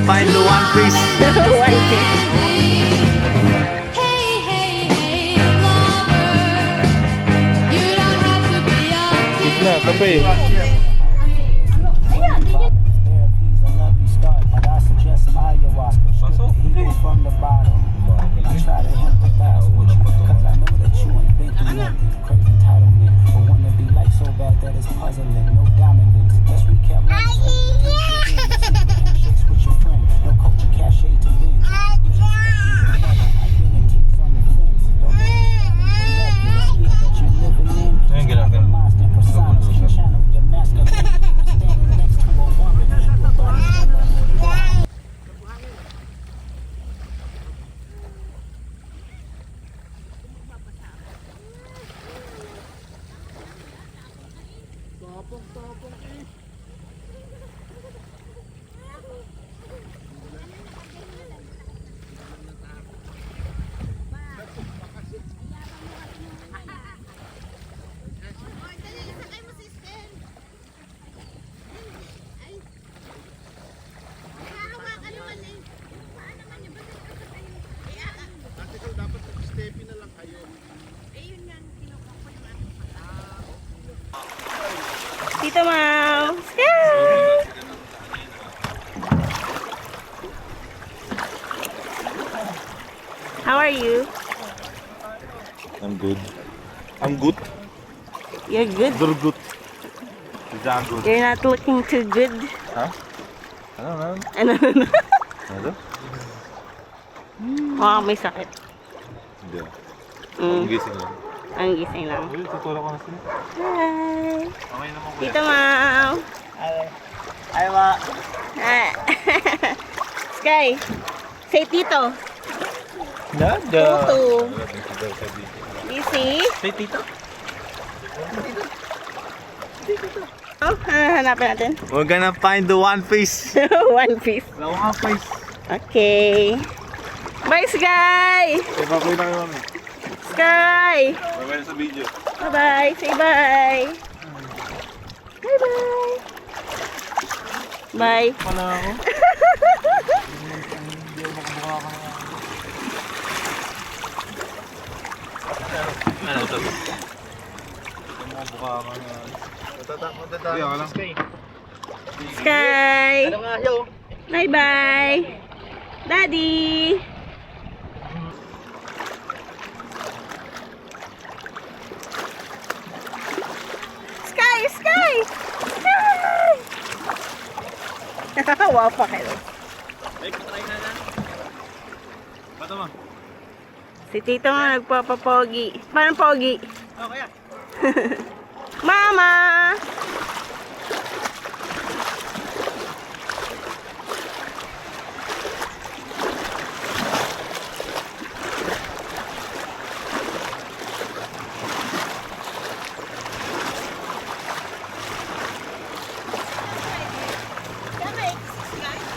find the one piece. One piece. Na, kape. Ayun, ginagawa. Tito Mau. Sky! How are you? I'm good. I'm good. You're good? You're good. I'm good. You're not looking too good. Ha? Ano na? Ano? Ano? Mukha may sakit. Hindi. Mm. Ang gising lang. Ang gising lang. Uy, tutulak ko na sila. Hi! Okay naman ko. Tito Mau. Ay, ma. Ah. Sky. Say Tito. Nada. Tutu. Busy? Say tito. Oh, hanapin natin. We're gonna find the one piece. One piece. The one piece. Okay. Bye, Sky! Papapoy na kayo kami. Sky! Mamaya sa video. Bye-bye. Say bye. Bye-bye. Bye. Pala ako. Ano ito? Ito mo buka ka na. Hindi, ako lang. Sky! Ano nga yo? Bye-bye. Daddy! Sky! Sky! Sky! Wow pa kayo. Ay, patay na na. Bato mo. Si Tito nga nagpapapogi. Parang pogi. Oh, kaya. Mama!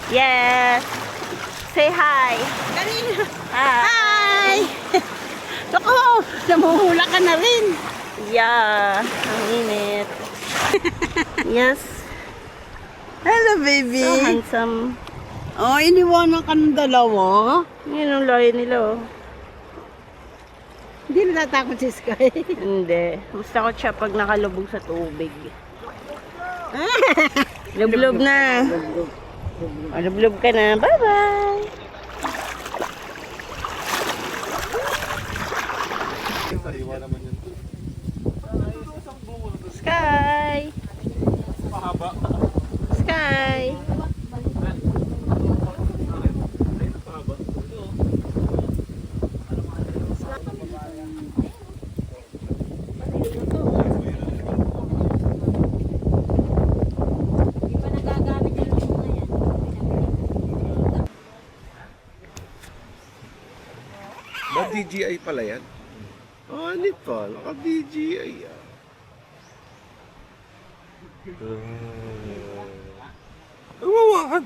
Yes. Say hi. Hi. Naku, namuhula ka na rin. Yeah. Ang init. Yes. Hello, baby. So handsome. Oh, iniwanan ka ng dalawa. Yun ang layo nila oh. Hindi na natakot si Sky. Hindi. Mas takot siya pag nakalubog sa tubig. Lublob na. Oh, lublob ka na. Bye-bye. Sky. Sky. Ba't DJI pala yan? Oh, ano pa? Naka-DJI yan. Ang wawakan!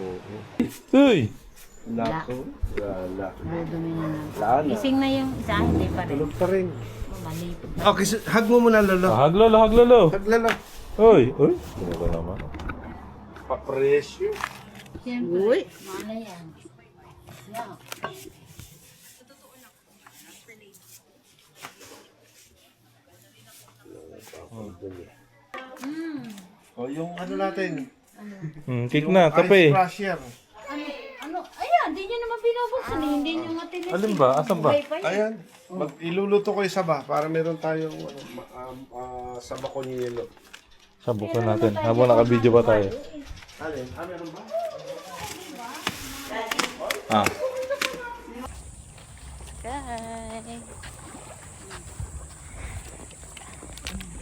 Oo. Uy! Lako. Wala. Dumi na lang. Wala na. Gising na yung isa, hindi pa rin. Tulog pa rin. Malipot. Okay, hug mo muna, Lolo. Hag lolo, hag lolo. Hug, Lolo. Uy! Uy! Ano ba naman? papresyo. Uy. O yung ano natin, Cake yung na, ice kape. crusher. Ano? Ayan, hindi nyo naman binubuksan. Hindi nyo matinis. Alin ba? Asan ba? Ayan, iluluto ko yung saba para meron tayong saba ko yelo. Sabukan natin. Habang naka-video pa tayo. Alin? Meron ba? Ah. Guys.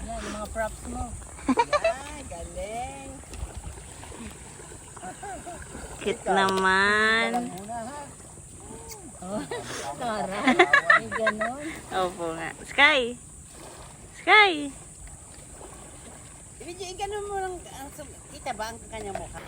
Ayan, yung mga props mo. Ay, galing. Cute naman. Tara. Ay, ganon. Opo nga. Sky! Sky! Ibig ganon mo lang. Kita ba ang kanyang mukha?